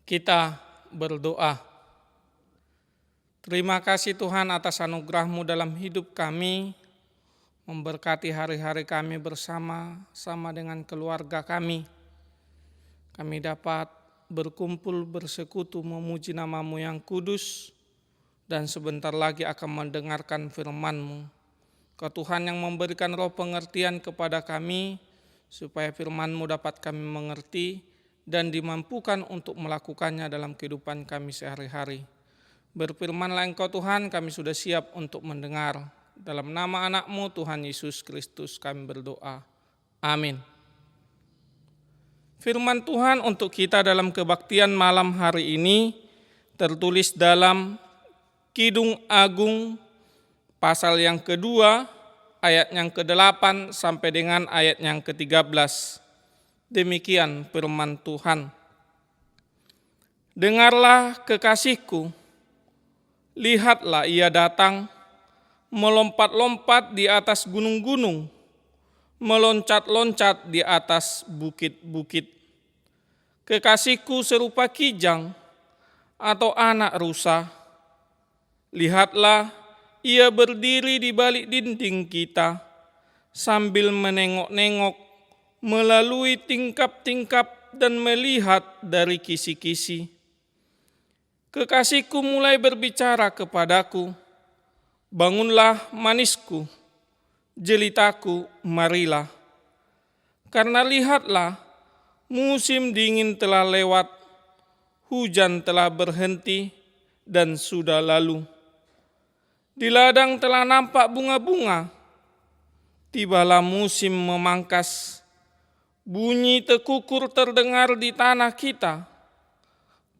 Kita berdoa. Terima kasih Tuhan atas anugerah-Mu dalam hidup kami, memberkati hari-hari kami bersama dengan keluarga kami. Kami dapat berkumpul, bersekutu, memuji nama-Mu yang kudus, dan sebentar lagi akan mendengarkan firman-Mu. Kau Tuhan yang memberikan roh pengertian kepada kami, supaya firman-Mu dapat kami mengerti, dan dimampukan untuk melakukannya dalam kehidupan kami sehari-hari. Berfirmanlah Engkau Tuhan, kami sudah siap untuk mendengar. Dalam nama anak-Mu Tuhan Yesus Kristus kami berdoa. Amin. Firman Tuhan untuk kita dalam kebaktian malam hari ini tertulis dalam Kidung Agung pasal yang kedua, ayat yang ke-8 sampai dengan ayat yang ke-13. Demikian firman Tuhan. Dengarlah kekasihku, lihatlah ia datang, melompat-lompat di atas gunung-gunung, meloncat-loncat di atas bukit-bukit. Kekasihku serupa kijang atau anak rusa. Lihatlah, ia berdiri di balik dinding kita, sambil menengok-nengok melalui tingkap-tingkap dan melihat dari kisi-kisi. Kekasihku mulai berbicara kepadaku, bangunlah manisku, jelitaku, marilah. Karena lihatlah, musim dingin telah lewat, hujan telah berhenti dan sudah lalu. Di ladang telah nampak bunga-bunga, tibalah musim memangkas. Bunyi tekukur terdengar di tanah kita.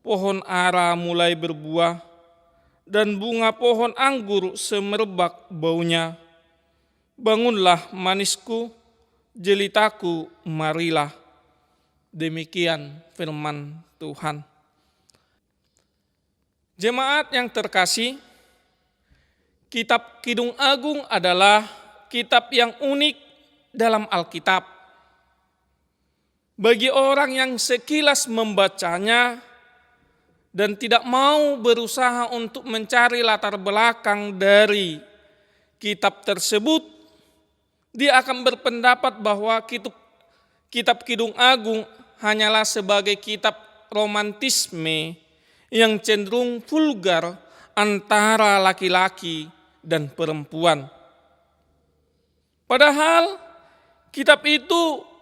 Pohon ara mulai berbuah, dan bunga pohon anggur semerbak baunya. Bangunlah manisku, jelitaku, marilah. Demikian firman Tuhan. Jemaat yang terkasih, kitab Kidung Agung adalah kitab yang unik dalam Alkitab. Bagi orang yang sekilas membacanya dan tidak mau berusaha untuk mencari latar belakang dari kitab tersebut, dia akan berpendapat bahwa kitab Kidung Agung hanyalah sebagai kitab romantisme yang cenderung vulgar antara laki-laki dan perempuan. Padahal kitab itu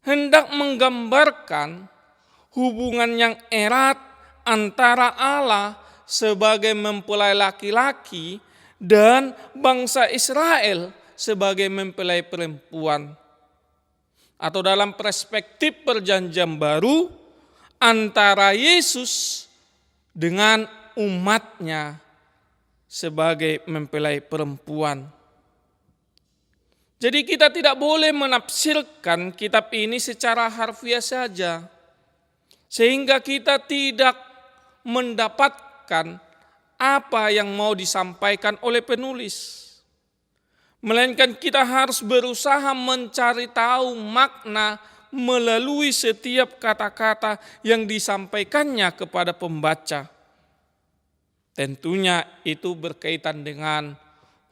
hendak menggambarkan hubungan yang erat antara Allah sebagai mempelai laki-laki dan bangsa Israel sebagai mempelai perempuan. Atau dalam perspektif perjanjian baru antara Yesus dengan umatnya sebagai mempelai perempuan. Jadi kita tidak boleh menafsirkan kitab ini secara harfiah saja, sehingga kita tidak mendapatkan apa yang mau disampaikan oleh penulis. Melainkan kita harus berusaha mencari tahu makna melalui setiap kata-kata yang disampaikannya kepada pembaca. Tentunya itu berkaitan dengan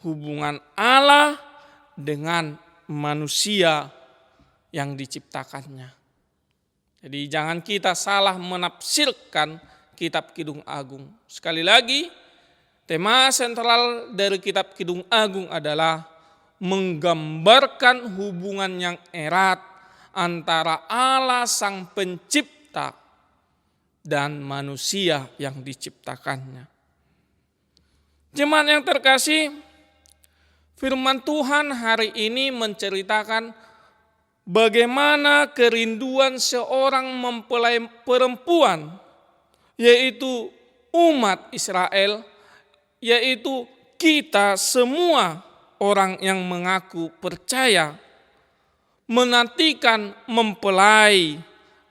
hubungan Allah dengan manusia yang diciptakannya. Jadi jangan kita salah menafsirkan kitab Kidung Agung. Sekali lagi, tema sentral dari kitab Kidung Agung adalah menggambarkan hubungan yang erat antara Allah Sang Pencipta dan manusia yang diciptakannya. Jemaat yang terkasih, firman Tuhan hari ini menceritakan bagaimana kerinduan seorang mempelai perempuan, yaitu umat Israel, yaitu kita semua orang yang mengaku percaya, menantikan mempelai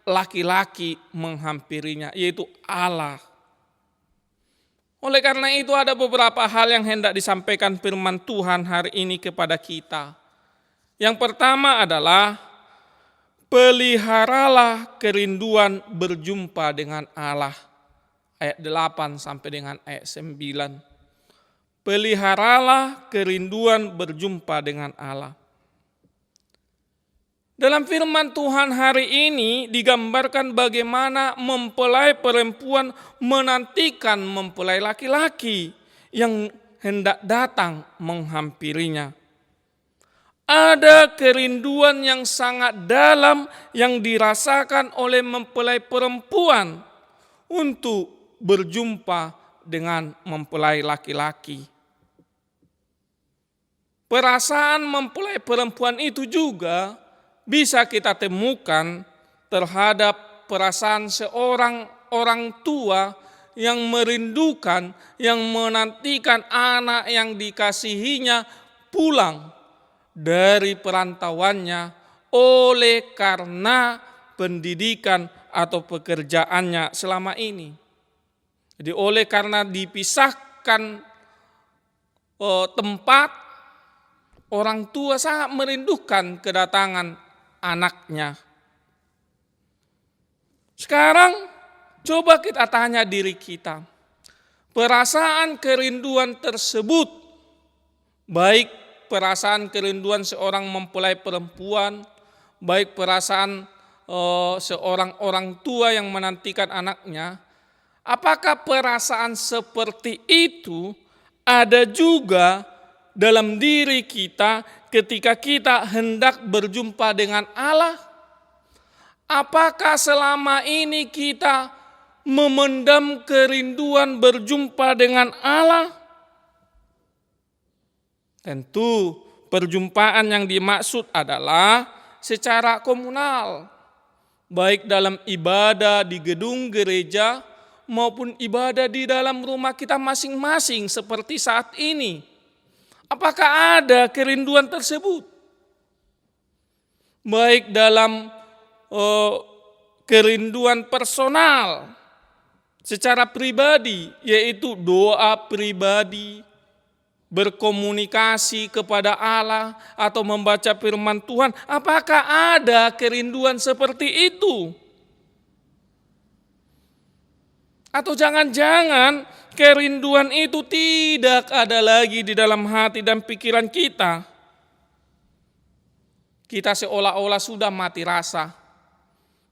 laki-laki menghampirinya, yaitu Allah. Oleh karena itu ada beberapa hal yang hendak disampaikan firman Tuhan hari ini kepada kita. Yang pertama adalah peliharalah kerinduan berjumpa dengan Allah. Ayat 8 sampai dengan ayat 9. Peliharalah kerinduan berjumpa dengan Allah. Dalam firman Tuhan hari ini digambarkan bagaimana mempelai perempuan menantikan mempelai laki-laki yang hendak datang menghampirinya. Ada kerinduan yang sangat dalam yang dirasakan oleh mempelai perempuan untuk berjumpa dengan mempelai laki-laki. Perasaan mempelai perempuan itu juga bisa kita temukan terhadap perasaan seorang orang tua yang merindukan, yang menantikan anak yang dikasihinya pulang dari perantauannya oleh karena pendidikan atau pekerjaannya selama ini. Jadi oleh karena dipisahkan tempat, orang tua sangat merindukan kedatangan anaknya. Sekarang coba kita tanya diri kita, perasaan kerinduan tersebut, baik perasaan kerinduan seorang mempelai perempuan, baik perasaan seorang orang tua yang menantikan anaknya, apakah perasaan seperti itu ada juga dalam diri kita ketika kita hendak berjumpa dengan Allah? Apakah selama ini kita memendam kerinduan berjumpa dengan Allah? Tentu perjumpaan yang dimaksud adalah secara komunal, baik dalam ibadah di gedung gereja maupun ibadah di dalam rumah kita masing-masing seperti saat ini. Apakah ada kerinduan tersebut? Baik dalam kerinduan personal, secara pribadi, yaitu doa pribadi, berkomunikasi kepada Allah atau membaca firman Tuhan. Apakah ada kerinduan seperti itu? Atau jangan-jangan kerinduan itu tidak ada lagi di dalam hati dan pikiran kita. Kita seolah-olah sudah mati rasa.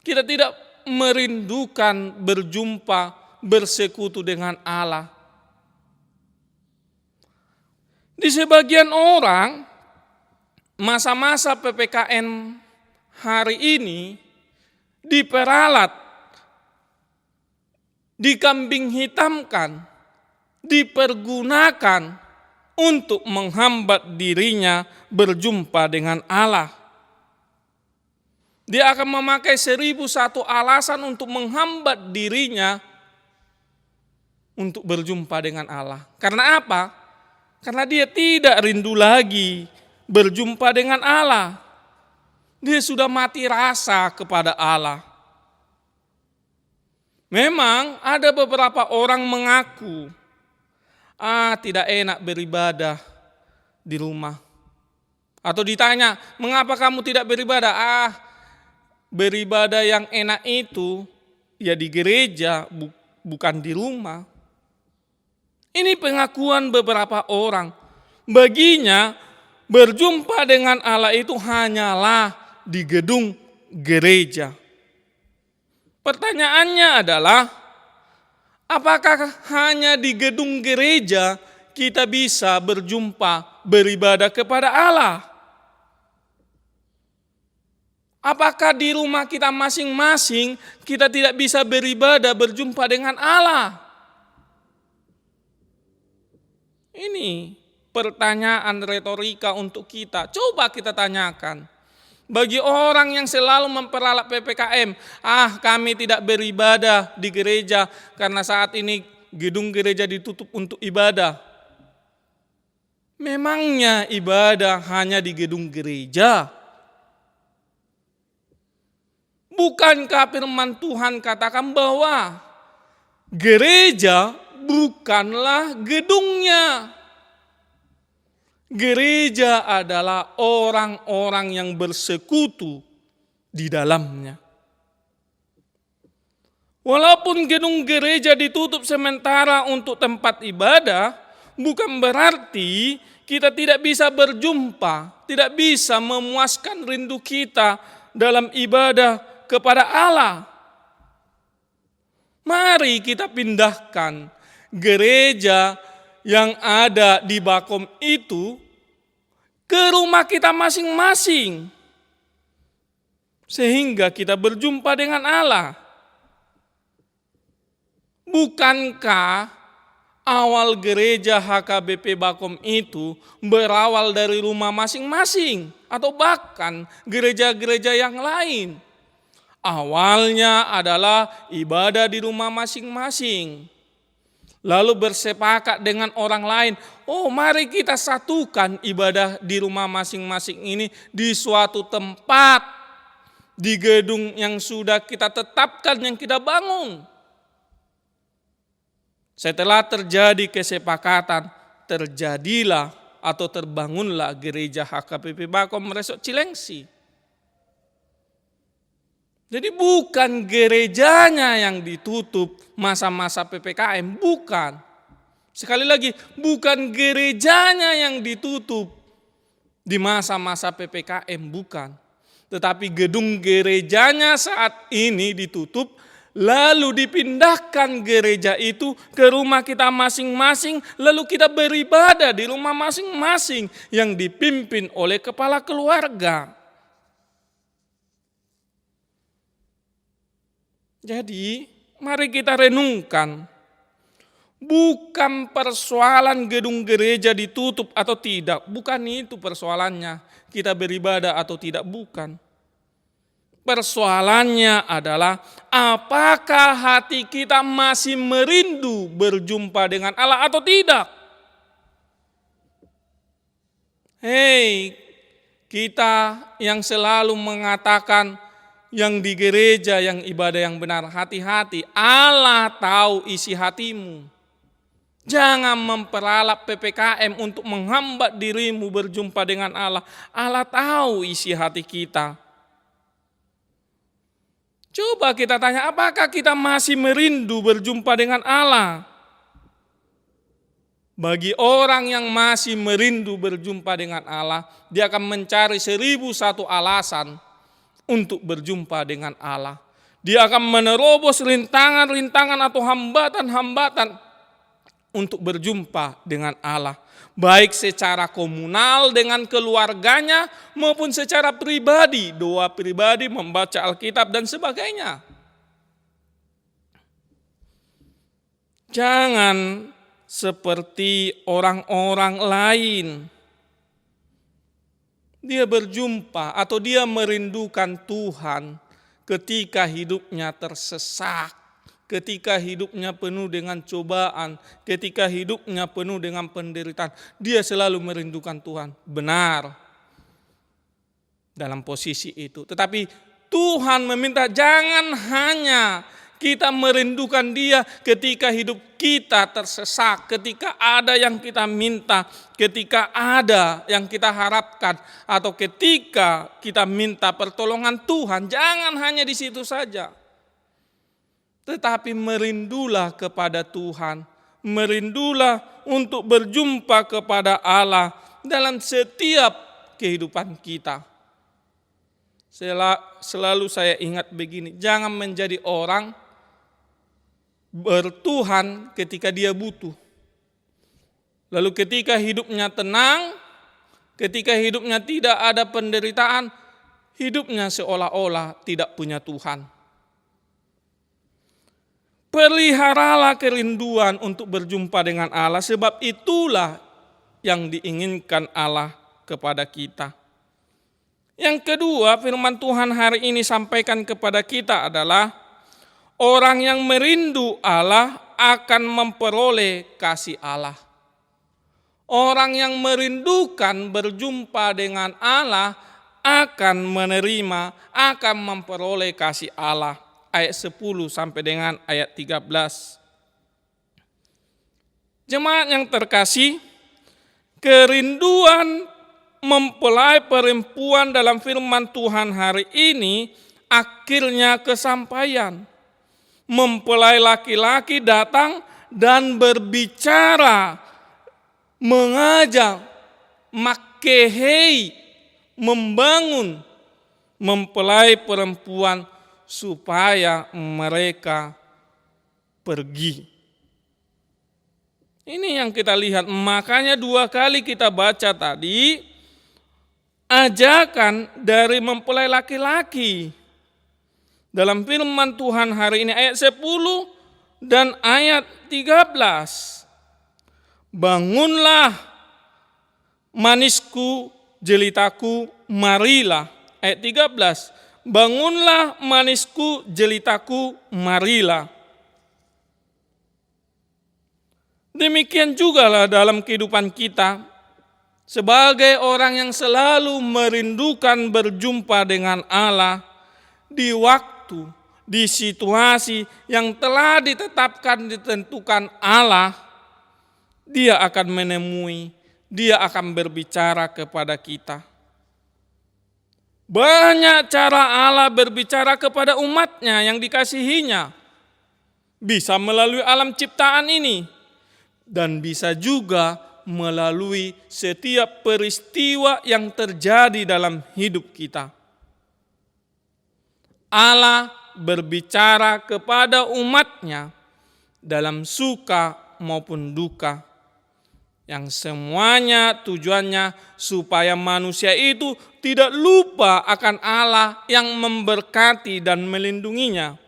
Kita tidak merindukan berjumpa, bersekutu dengan Allah. Di sebagian orang, masa-masa PPKN hari ini diperalat, dikambing hitamkan, dipergunakan untuk menghambat dirinya berjumpa dengan Allah. Dia akan memakai 1001 alasan untuk menghambat dirinya untuk berjumpa dengan Allah. Karena apa? Karena dia tidak rindu lagi berjumpa dengan Allah. Dia sudah mati rasa kepada Allah. Memang ada beberapa orang mengaku, tidak enak beribadah di rumah. Atau ditanya, mengapa kamu tidak beribadah? Beribadah yang enak itu ya di gereja, bukan di rumah. Ini pengakuan beberapa orang. Baginya berjumpa dengan Allah itu hanyalah di gedung gereja. Pertanyaannya adalah, apakah hanya di gedung gereja kita bisa berjumpa, beribadah kepada Allah? Apakah di rumah kita masing-masing kita tidak bisa beribadah, berjumpa dengan Allah? Ini pertanyaan retorika untuk kita. Coba kita tanyakan. Bagi orang yang selalu memperalat PPKM, kami tidak beribadah di gereja karena saat ini gedung gereja ditutup untuk ibadah. Memangnya ibadah hanya di gedung gereja? Bukankah firman Tuhan katakan bahwa gereja bukanlah gedungnya? Gereja adalah orang-orang yang bersekutu di dalamnya. Walaupun gedung gereja ditutup sementara untuk tempat ibadah, bukan berarti kita tidak bisa berjumpa, tidak bisa memuaskan rindu kita dalam ibadah kepada Allah. Mari kita pindahkan gereja yang ada di Bakom itu ke rumah kita masing-masing, sehingga kita berjumpa dengan Allah. Bukankah awal gereja HKBP Bakom itu berawal dari rumah masing-masing atau bahkan gereja-gereja yang lain? Awalnya adalah ibadah di rumah masing-masing. Lalu bersepakat dengan orang lain, oh mari kita satukan ibadah di rumah masing-masing ini di suatu tempat, di gedung yang sudah kita tetapkan, yang kita bangun. Setelah terjadi kesepakatan, terjadilah atau terbangunlah gereja HKBP Bakom Resort Cilengsi. Jadi bukan gerejanya yang ditutup masa-masa PPKM, bukan. Sekali lagi, bukan gerejanya yang ditutup di masa-masa PPKM, bukan. Tetapi gedung gerejanya saat ini ditutup, lalu dipindahkan gereja itu ke rumah kita masing-masing, lalu kita beribadah di rumah masing-masing yang dipimpin oleh kepala keluarga. Jadi, mari kita renungkan. Bukan persoalan gedung gereja ditutup atau tidak, bukan itu persoalannya. Kita beribadah atau tidak, bukan. Persoalannya adalah apakah hati kita masih merindu berjumpa dengan Allah atau tidak? Hei, kita yang selalu mengatakan yang di gereja, yang ibadah yang benar, hati-hati. Allah tahu isi hatimu. Jangan memperalat PPKM untuk menghambat dirimu berjumpa dengan Allah. Allah tahu isi hati kita. Coba kita tanya, apakah kita masih merindu berjumpa dengan Allah? Bagi orang yang masih merindu berjumpa dengan Allah, dia akan mencari 1001 alasan untuk berjumpa dengan Allah. Dia akan menerobos rintangan-rintangan atau hambatan-hambatan untuk berjumpa dengan Allah. Baik secara komunal dengan keluarganya maupun secara pribadi, doa pribadi, membaca Alkitab dan sebagainya. Jangan seperti orang-orang lain. Dia berjumpa atau dia merindukan Tuhan ketika hidupnya tersesat, ketika hidupnya penuh dengan cobaan, ketika hidupnya penuh dengan penderitaan. Dia selalu merindukan Tuhan. Benar dalam posisi itu. Tetapi Tuhan meminta jangan hanya kita merindukan Dia ketika hidup kita tersesat, ketika ada yang kita minta, ketika ada yang kita harapkan, atau ketika kita minta pertolongan Tuhan. Jangan hanya di situ saja. Tetapi merindulah kepada Tuhan, merindulah untuk berjumpa kepada Allah dalam setiap kehidupan kita. Selalu saya ingat begini, jangan menjadi orang bertuhan ketika dia butuh. Lalu ketika hidupnya tenang, ketika hidupnya tidak ada penderitaan, hidupnya seolah-olah tidak punya Tuhan. Peliharalah kerinduan untuk berjumpa dengan Allah, sebab itulah yang diinginkan Allah kepada kita. Yang kedua, firman Tuhan hari ini sampaikan kepada kita adalah orang yang merindu Allah akan memperoleh kasih Allah. Orang yang merindukan berjumpa dengan Allah akan menerima, akan memperoleh kasih Allah. Ayat 10 sampai dengan ayat 13. Jemaat yang terkasih, kerinduan mempelai perempuan dalam firman Tuhan hari ini akhirnya kesampaian. Mempelai laki-laki datang dan berbicara, mengajak, makehei, membangun mempelai perempuan supaya mereka pergi. Ini yang kita lihat, makanya 2 kali kita baca tadi, ajakan dari mempelai laki-laki. Dalam firman Tuhan hari ini ayat 10 dan ayat 13. Bangunlah manisku, jelitaku, marilah. Ayat 13. Bangunlah manisku, jelitaku, marilah. Demikian jugalah dalam kehidupan kita, sebagai orang yang selalu merindukan berjumpa dengan Allah di waktu, di situasi yang telah ditetapkan, ditentukan Allah, Dia akan menemui, Dia akan berbicara kepada kita. Banyak cara Allah berbicara kepada umatnya yang dikasihinya. Bisa melalui alam ciptaan ini. Dan bisa juga melalui setiap peristiwa yang terjadi dalam hidup kita. Allah berbicara kepada umatnya dalam suka maupun duka. Yang semuanya tujuannya supaya manusia itu tidak lupa akan Allah yang memberkati dan melindunginya.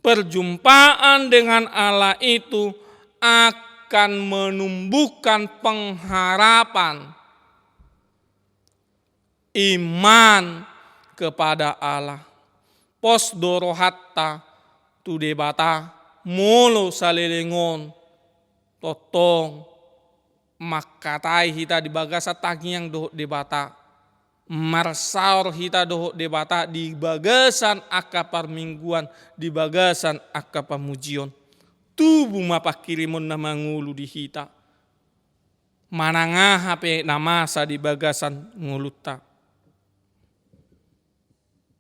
Perjumpaan dengan Allah itu akan menumbuhkan pengharapan, iman kepada Allah. Posdoro hatta tu debata molo salelengon totong makatai hita di bagasa tagi yang doh debata. Marsaur hita doho debata di bagasan akka parmingguan, di bagasan akka pamujion. Tubuh mapakirimun na mangulu di hita. Mananga hape namasa di bagasan nguluta.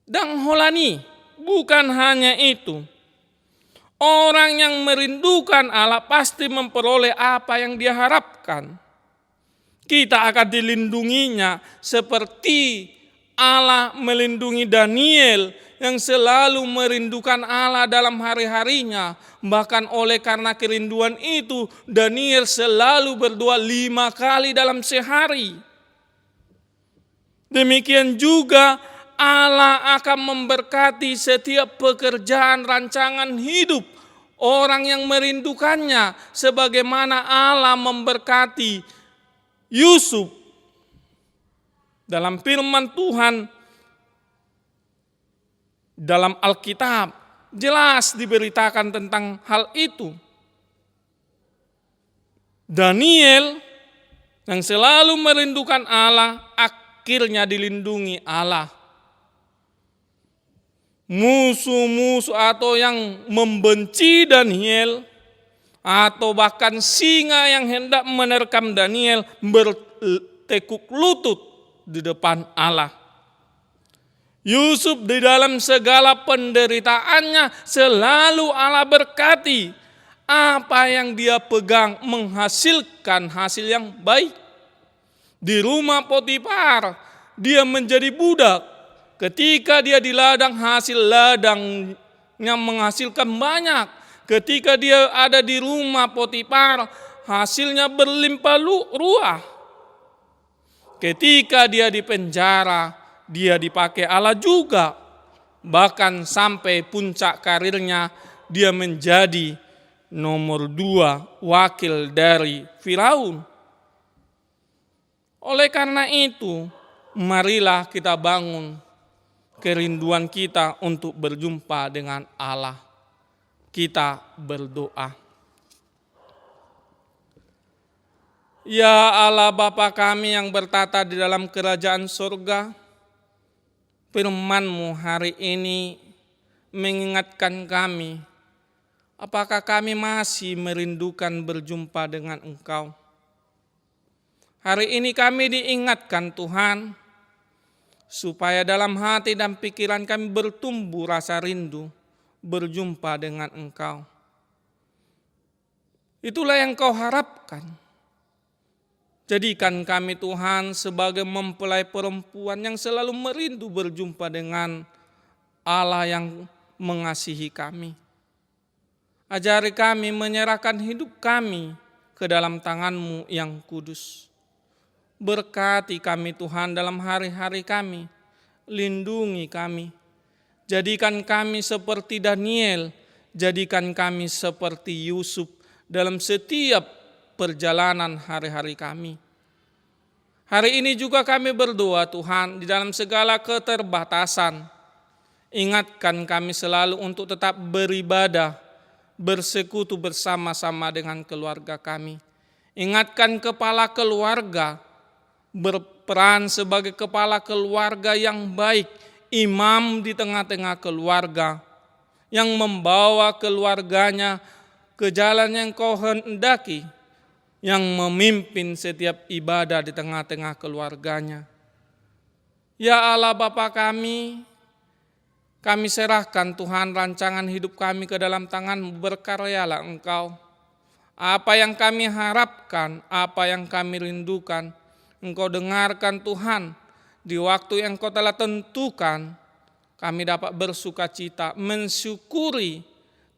Dan holani, bukan hanya itu. Orang yang merindukan Allah pasti memperoleh apa yang dia harapkan. Kita akan dilindunginya seperti Allah melindungi Daniel yang selalu merindukan Allah dalam hari-harinya. Bahkan oleh karena kerinduan itu, Daniel selalu berdoa 5 kali dalam sehari. Demikian juga Allah akan memberkati setiap pekerjaan rancangan hidup orang yang merindukannya, sebagaimana Allah memberkati Yusuf. Dalam firman Tuhan dalam Alkitab jelas diberitakan tentang hal itu. Daniel yang selalu merindukan Allah akhirnya dilindungi Allah. Musuh-musuh atau yang membenci Daniel atau bahkan singa yang hendak menerkam Daniel bertekuk lutut di depan Allah. Yusuf di dalam segala penderitaannya selalu Allah berkati. Apa yang dia pegang menghasilkan hasil yang baik. Di rumah Potifar dia menjadi budak. Ketika dia di ladang, hasil ladangnya menghasilkan banyak. Ketika dia ada di rumah Potifar, hasilnya berlimpah ruah. Ketika dia di penjara, dia dipakai Allah juga. Bahkan sampai puncak karirnya, dia menjadi nomor 2 wakil dari Firaun. Oleh karena itu, marilah kita bangun kerinduan kita untuk berjumpa dengan Allah. Kita berdoa. Ya Allah Bapa kami yang bertata di dalam kerajaan surga, firman-Mu hari ini mengingatkan kami, apakah kami masih merindukan berjumpa dengan Engkau? Hari ini kami diingatkan Tuhan, supaya dalam hati dan pikiran kami bertumbuh rasa rindu berjumpa dengan Engkau. Itulah yang Kau harapkan. Jadikan kami Tuhan sebagai mempelai perempuan yang selalu merindu berjumpa dengan Allah yang mengasihi kami. Ajari kami menyerahkan hidup kami ke dalam tangan-Mu yang kudus. Berkati kami Tuhan dalam hari-hari kami, lindungi kami. Jadikan kami seperti Daniel, jadikan kami seperti Yusuf dalam setiap perjalanan hari-hari kami. Hari ini juga kami berdoa Tuhan di dalam segala keterbatasan. Ingatkan kami selalu untuk tetap beribadah, bersekutu bersama-sama dengan keluarga kami. Ingatkan kepala keluarga, berperan sebagai kepala keluarga yang baik, imam di tengah-tengah keluarga, yang membawa keluarganya ke jalan yang Kau hendaki, yang memimpin setiap ibadah di tengah-tengah keluarganya. Ya Allah Bapa kami serahkan Tuhan rancangan hidup kami ke dalam tangan-Mu, berkaryalah Engkau. Apa yang kami harapkan, apa yang kami rindukan, Engkau dengarkan Tuhan. Di waktu yang Kau telah tentukan, kami dapat bersukacita, mensyukuri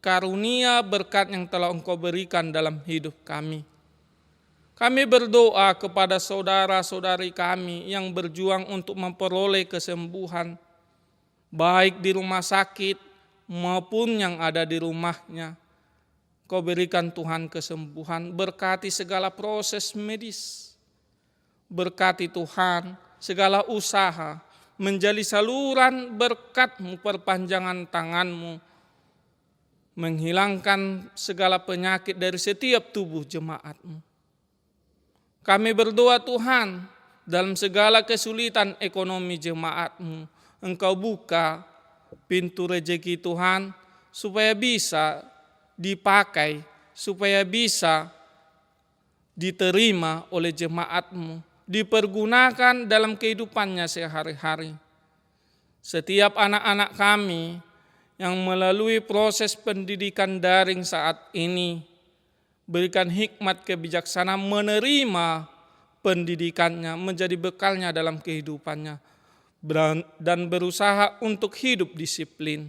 karunia berkat yang telah Engkau berikan dalam hidup kami. Kami berdoa kepada saudara-saudari kami yang berjuang untuk memperoleh kesembuhan, baik di rumah sakit maupun yang ada di rumahnya. Kau berikan Tuhan kesembuhan, berkati segala proses medis. Berkati Tuhan segala usaha, menjadi saluran berkat-Mu, perpanjangan tangan-Mu, menghilangkan segala penyakit dari setiap tubuh jemaat-Mu. Kami berdoa Tuhan, dalam segala kesulitan ekonomi jemaat-Mu, Engkau buka pintu rezeki Tuhan, supaya bisa dipakai, supaya bisa diterima oleh jemaat-Mu, dipergunakan dalam kehidupannya sehari-hari. Setiap anak-anak kami yang melalui proses pendidikan daring saat ini, berikan hikmat kebijaksanaan menerima pendidikannya, menjadi bekalnya dalam kehidupannya, dan berusaha untuk hidup disiplin.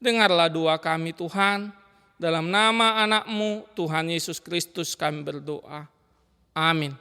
Dengarlah doa kami Tuhan, dalam nama anak-Mu Tuhan Yesus Kristus kami berdoa. Amin.